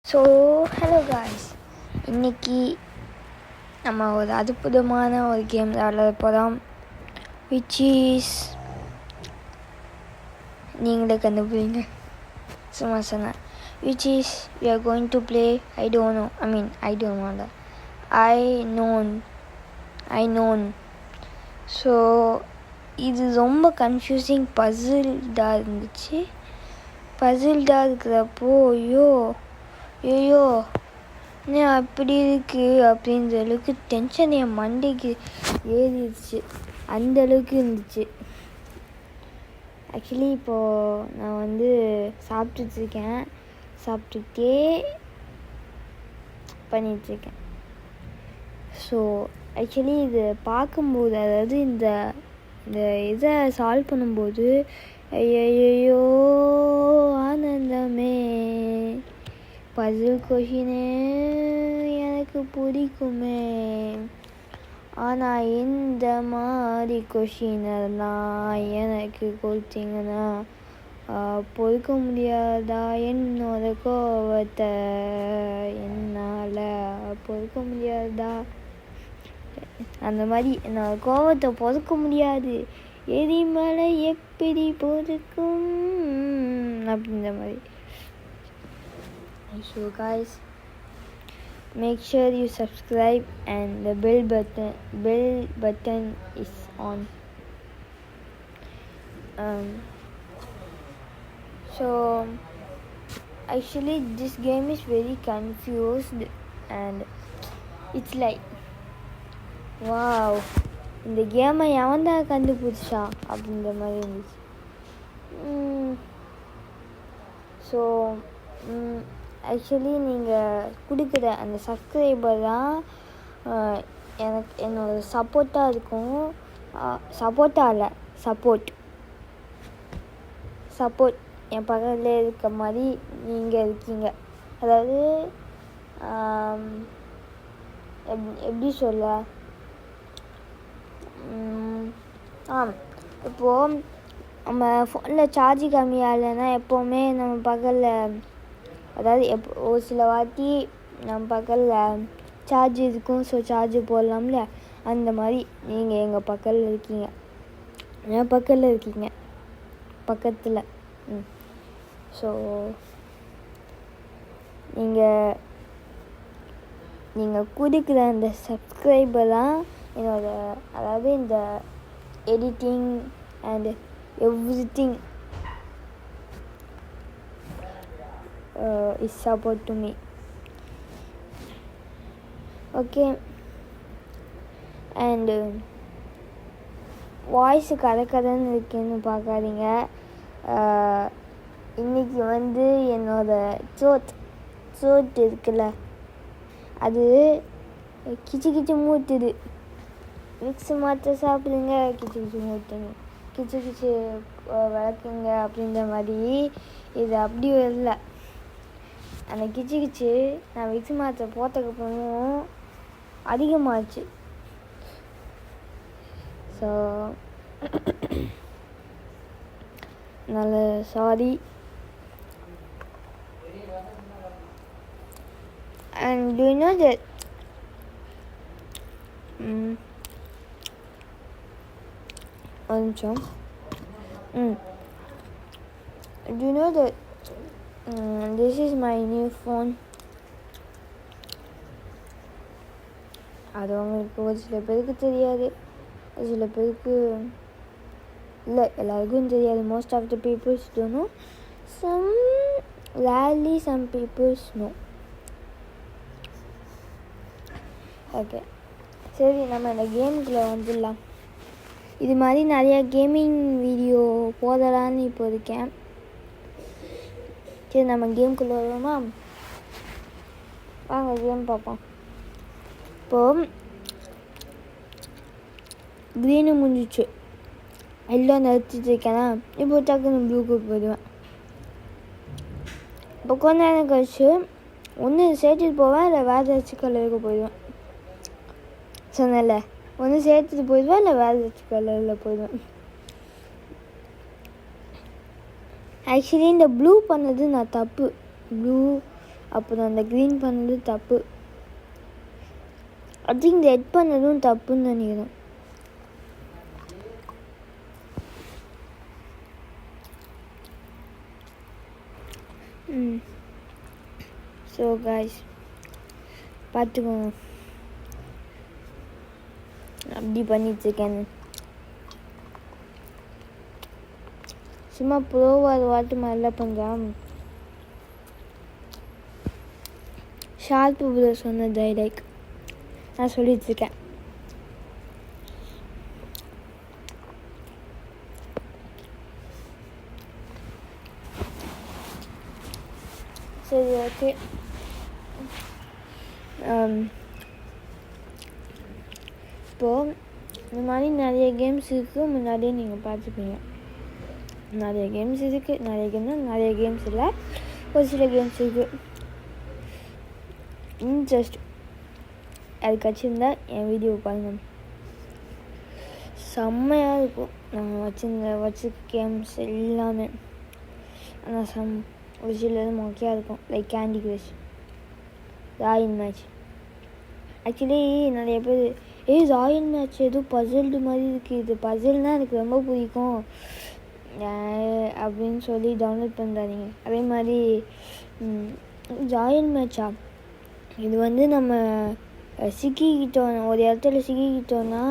So hello guys, இன்றைக்கி நம்ம ஒரு அற்புதமான ஒரு கேம் விளையாட போகிறோம். விச் இஸ் நீங்களே கண்டுபிடிங்க, சும்மா சொன்னேன். Which is we are going to play I don't know I known. So இது ரொம்ப கன்ஃபியூசிங் பசில்டாக இருந்துச்சு. பசில்டாக இருக்கிறப்போ ஐயோ என்ன அப்படி இருக்குது அப்படின்ற அளவுக்கு டென்ஷன் என் மண்டைக்கு ஏறிடுச்சு. அந்த அளவுக்கு இருந்துச்சு. ஆக்சுவலி இப்போது நான் சாப்பிட்டுட்டே பண்ணிகிட்ருக்கேன். ஸோ ஆக்சுவலி இது பார்க்கும்போது, அதாவது இந்த இதை சால்வ் பண்ணும்போது ஐயோ ஆனந்தமே, பசில் கொஷினே எனக்கு பிடிக்குமே. ஆனால் இந்த மாதிரி கொஷினெல்லாம் எனக்கு கொடுத்தீங்கன்னா பொறுக்க முடியாதா? என்னோட கோவத்தை என்னால் பொறுக்க முடியாதா? அந்த மாதிரி என்னோட கோவத்தை பொறுக்க முடியாது. எரிமலை எப்படி பொறுக்கும் அப்படின்ற மாதிரி. So guys, make sure you subscribe and the bell button is on. So actually this game is very confused and it's like wow, இந்த கேமை எவன் தான் கண்டுபிடிச்சா அப்படின்ற மாதிரி இருந்துச்சு. ஸோ ஆக்சுவலி நீங்கள் கொடுக்குற அந்த சப்ஸ்கிரைபர் தான் எனக்கு என்னோட சப்போர்ட்டாக இருக்கும். சப்போர்ட் என் பக்கத்தில் இருக்க மாதிரி நீங்கள் இருக்கீங்க. அதாவது எப்படி சொல்ல, இப்போது நம்ம ஃபோனில் சார்ஜ் கம்மியாக இல்லைன்னா எப்போவுமே நம்ம பக்கத்தில், அதாவது ஒரு சில வாட்டி நம்ம பக்கத்தில் சார்ஜ் இருக்கும். ஸோ சார்ஜ் போடலாம்ல, அந்த மாதிரி நீங்கள் எங்கள் பக்கத்தில் இருக்கீங்க. என் பக்கத்தில் இருக்கீங்க, பக்கத்தில். ஸோ நீங்கள் கொடுக்குற அந்த சப்ஸ்கிரைபர் தான் என்னோட, அதாவது இந்த editing and everything is support to me. Okay, and voice கதன்னு இருக்குன்னு பார்க்காதீங்க. இன்றைக்கி என்னோட த்ரோட் இருக்குல்ல, அது கிச்சு மூட்டுது. மிக்ஸி மாற்ற சாப்பிடுங்க, கிச்சு மூட்டுங்க, கிச்சு வளர்க்குங்க அப்படின்ற மாதிரி. இது அப்படி இல்லை. அந்த கிச்சு நான் மிக்ஸி மாற்ற போட்டதுக்கப்புறமும் அதிகமாகிடுச்சு. ஸோ நல்ல sorry. And do you know that ஒரு நிமிஷம். Do you know that this is my new phone? அது உங்களுக்கு ஒரு சில பேருக்கு தெரியாது, ஒரு சில பேருக்கு இல்லை, எல்லாருக்கும் தெரியாது. Most of the people don't know. Rarely some people know. Okay, சரி, நம்ம இந்த கேமுக்குள்ளே வந்துடலாம். இது மாதிரி நிறையா கேமிங் வீடியோ போதலான்னு இப்போ இருக்கேன். சரி, நம்ம கேமுக்குள்ளே வருவோமா? வாங்க கேம் பார்ப்போம். இப்போது க்ரீனு முடிஞ்சிச்சு, எல்லோ நிறுத்திட்டு இருக்கேன்னா இப்போ டக்குன்னு ப்ளூக்கு போயிடுவேன். இப்போ கொஞ்ச நேரம் கழிச்சு ஒன்று சேர்த்துட்டு போவேன், இல்லை வேறு ஏதாச்சும் கலருக்கு போயிடுவேன். சொன்னல, ஒன்று சேர்த்துட்டு போயிடுவேன், இல்லை வேறு ஏதாச்சும் கலரில் போயிடுவேன். ஆக்சுவலி இந்த ப்ளூ பண்ணது நான் தப்பு. ப்ளூ அப்புறம் அந்த க்ரீன் பண்ணது தப்பு. அது இந்த எட் பண்ணதும் தப்புன்னு நினைக்கிறேன். ஸோ காய்ஸ் பார்த்துக்கோங்க அப்படி பண்ணிட்டுருக்கேன். சும்மா ப்ரோவாது வாட்டு மாதிரிலாம் பண்ணுறான். ஷார்ப்பு பிரதர் சொன்ன டைலாக் நான் சொல்லிட்டுருக்கேன். சரி ஓகே. இப்போது இந்த மாதிரி நிறைய கேம்ஸ் இருக்குது. முன்னாடியே நீங்கள் பார்த்துப்பீங்க. நிறைய கேம்ஸ் இருக்குது. நிறைய கேம்ஸ் இல்லை, ஒரு சில கேம்ஸ் இருக்குது. இன்ட்ரெஸ்ட் அதுக்காச்சும் இருந்தால் என் வீடியோ பாருங்கள், செம்மையாக இருக்கும். நான் வச்ச கேம்ஸ் எல்லாமே. ஆனால் ஒரு சிலது மொக்கையாக இருக்கும். Like candy crush, Royal match. Actually நிறைய பேர் ராயல் மேட்ச் எதுவும் பசில்டு மாதிரி இருக்குது, இது பசில்னால் எனக்கு ரொம்ப பிடிக்கும் அப்படின்னு சொல்லி டவுன்லோட் பண்ணுறாதீங்க. அதே மாதிரி ராயல் மேட்சா, இது வந்து நம்ம சிக்கிக்கிட்டோம், ஒரு இடத்துல சிக்கிக்கிட்டோன்னா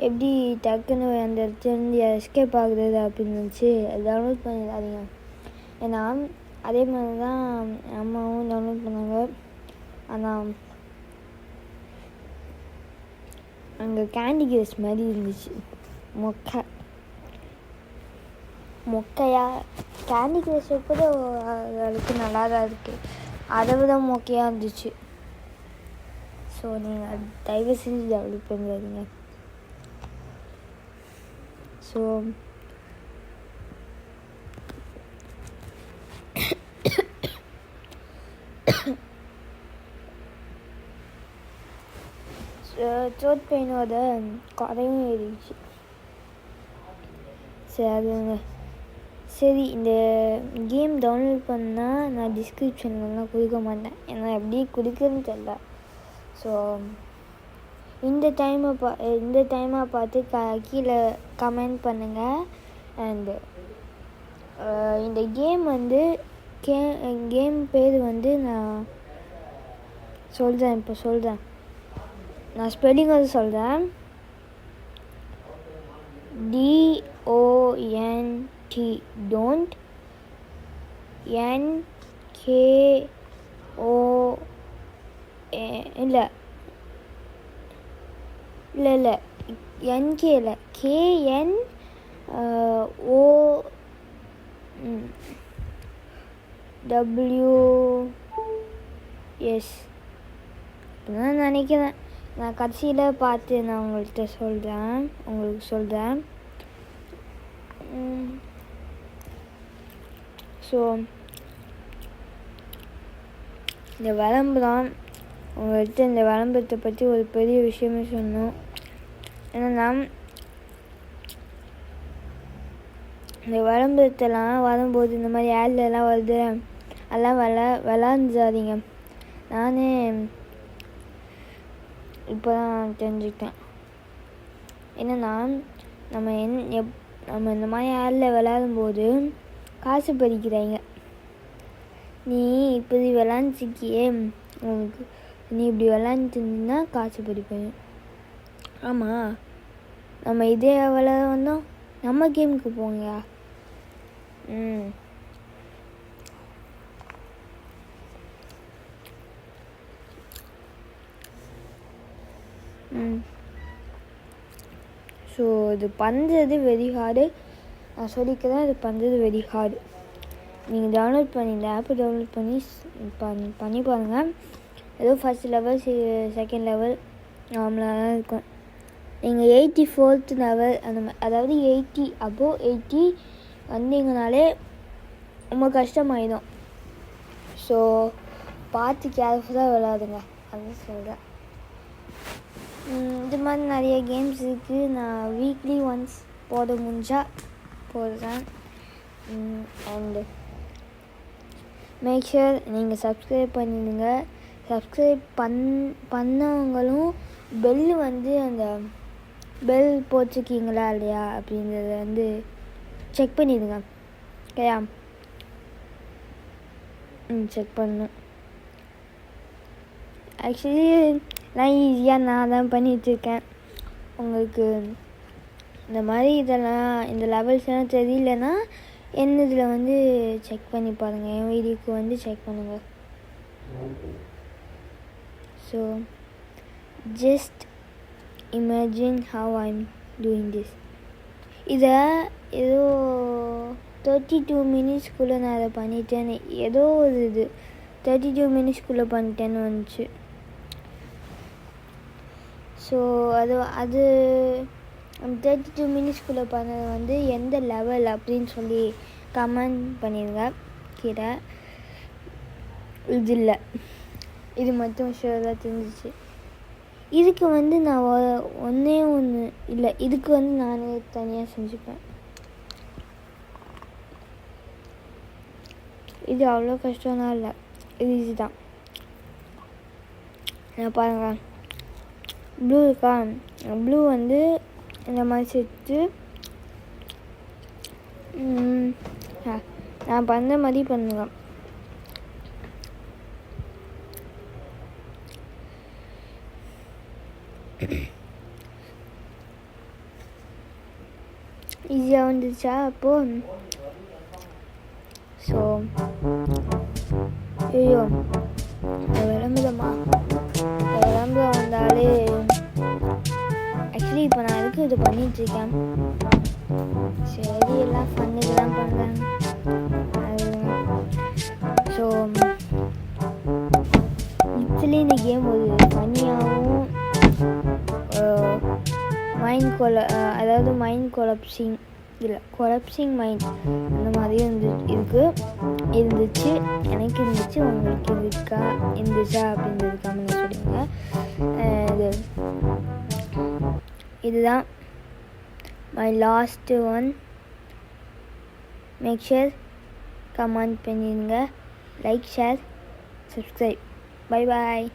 எப்படி டக்குன்னு அந்த இடத்துலேருந்து எஸ்கேப் ஆகுறது அப்படின்னு வச்சு டவுன்லோட் பண்ணிடாதீங்க. ஏன்னா அதே மாதிரி தான் அம்மாவும் டவுன்லோட் பண்ணாங்க. ஆனால் அங்கே கேண்டி கிரஷ் மாதிரி இருந்துச்சு, மொக்கையா. கேண்டி கிரஷ் கூட அளவுக்கு நல்லா தான் இருக்குது, அதை விட மொக்கையாக இருந்துச்சு. ஸோ நீங்கள் தயவு செஞ்சு டெவலப் பண்ணுறீங்க. ஸோ த்ரோட் பெயினோட குறையும் ஏறிடுச்சு. சரி இந்த கேம் டவுன்லோட் பண்ணால் நான் டிஸ்கிரிப்ஷன்லாம் கொடுக்க மாட்டேன், ஏன்னா எப்படி கொடுக்குறதுன்னு தெரியல. ஸோ இந்த டைமை பார்த்து கீழே கமெண்ட் பண்ணுங்கள். அண்டு இந்த கேம் வந்து கேம் பேர் வந்து நான் சொல்கிறேன். நான் ஸ்பெல்லிங் வந்து சொல்கிறேன். DONT டோன்ட், NKO இல்லை NK இல்லை, KNOWS அப்படிதான் நினைக்கிறேன். நான் கடைசியில் பார்த்து நான் உங்களுக்கு சொல்கிறேன். ஸோ இந்த விளம்பரம் உங்கள்கிட்ட இந்த விளம்பரத்தை பற்றி ஒரு பெரிய விஷயமே சொன்னோம். ஏன்னா இந்த விளம்பரத்தெல்லாம் வரும்போது இந்த மாதிரி ஆட்லெலாம் வருது, அதெல்லாம் விளாண்டுறாதீங்க. நானே இப்போ தான் தெரிஞ்சுக்கிட்டேன். என்னென்னா நம்ம இந்த மாதிரி ஆடில் விளாடும்போது காசு பறிக்கிறாங்க. நீ இப்படி விளாண்டுருக்கியே, உனக்கு நீ இப்படி விளாண்டுருந்தீங்கன்னா காசு பறிப்பேன். ஆமாம், நம்ம இதே விளாட வந்தோம், நம்ம கேமுக்கு போங்க. ஸோ இது பண்ணுறது வெரி ஹார்டு. நான் சொல்லிக்கிறேன், இது பண்ணுறது வெரி ஹார்டு. நீங்கள் டவுன்லோட் பண்ணி இந்த ஆப்பை டவுன்லோட் பண்ணி பாருங்கள். ஏதோ ஃபஸ்ட் லெவல், செகண்ட் லெவல் நார்மலாக தான் இருக்கும். நீங்கள் 84th லெவல் அந்த மாதிரி, அதாவது 80 வந்தீங்கனாலே ரொம்ப கஷ்டமாயிடும். ஸோ பார்த்து கேர்ஃபுல்லாக விளாடுங்க, அதுதான் சொல்கிறேன். இது மாதிரி நிறைய கேம்ஸ் இருக்குது. நான் வீக்லி ஒன்ஸ் போடுறேன். அண்டு மேக் ஷுர் நீங்கள் சப்ஸ்கிரைப் பண்ணிடுங்க. சப்ஸ்கிரைப் பண்ணவங்களும் பெல் வந்து அந்த பெல் போட்டிருக்கீங்களா இல்லையா அப்படின்றத வந்து செக் பண்ணிடுங்க. ஓகேயா? செக் பண்ணணும். ஆக்சுவலி நான் ஈஸியாக நான் தான் பண்ணிகிட்ருக்கேன். உங்களுக்கு இந்த மாதிரி இந்த லெவல்ஸ்லாம் தெரியலன்னா என்னதில் வந்து செக் பண்ணி பாருங்கள். என் வீடியோக்கு வந்து செக் பண்ணுங்கள். So just imagine have I'm doing this. இதை ஏதோ 32 மினிட்ஸ்க்குள்ளே நான் அதை பண்ணிட்டேன்னு ஏதோ ஒரு இது 32 மினிட்ஸ்க்குள்ளே பண்ணிட்டேன்னு வந்துச்சு. ஸோ அது 32 மினிட்ஸ்க்குள்ளே பண்ணது வந்து எந்த லெவல் அப்படின்னு சொல்லி கமெண்ட் பண்ணிடுங்க கீழே. இது இல்லை, இது மட்டும் ஷுவராக தெரிஞ்சிச்சு. இதுக்கு வந்து நான் ஒன்று இல்லை, இதுக்கு வந்து நானே தனியாக செஞ்சுப்பேன். இது அவ்வளோ கஷ்டம்லாம் இல்லை, இது ஈஸி தான். நான் பாருங்கள், ப்ளூ இருக்கா, ப்ளூ வந்து இந்த மாதிரி சேர்த்து நான் பண்ண மாதிரி பண்ணுவேன். ஈஸியாக வந்துச்சா அப்போது? ஸோ ஐயோ விளம்பரமா விளம்பரம் வந்தாலே ஆக்சுவலி இப்போ நான் எதுக்கு இது பண்ணிகிட்ருக்கேன். சரி, எல்லாம் ஃபன்னுக்கு தான் பண்ணுறேன். ஸோ ஆக்சுவலி இந்த கேம் ஒரு ஃபன்னியாகவும் அதாவது மைண்ட் கொலப்சிங் மைண்ட் அந்த மாதிரியும் இருந்துச்சு. எனக்கு இருந்துச்சு, உங்களுக்கு இருந்துச்சா அப்படின்றது கமெண்ட் சொல்லுங்கள். இதுதான் my last one. Make sure comment பண்ணிடுங்க, லைக், ஷேர், சப்ஸ்கிரைப். பை பாய்.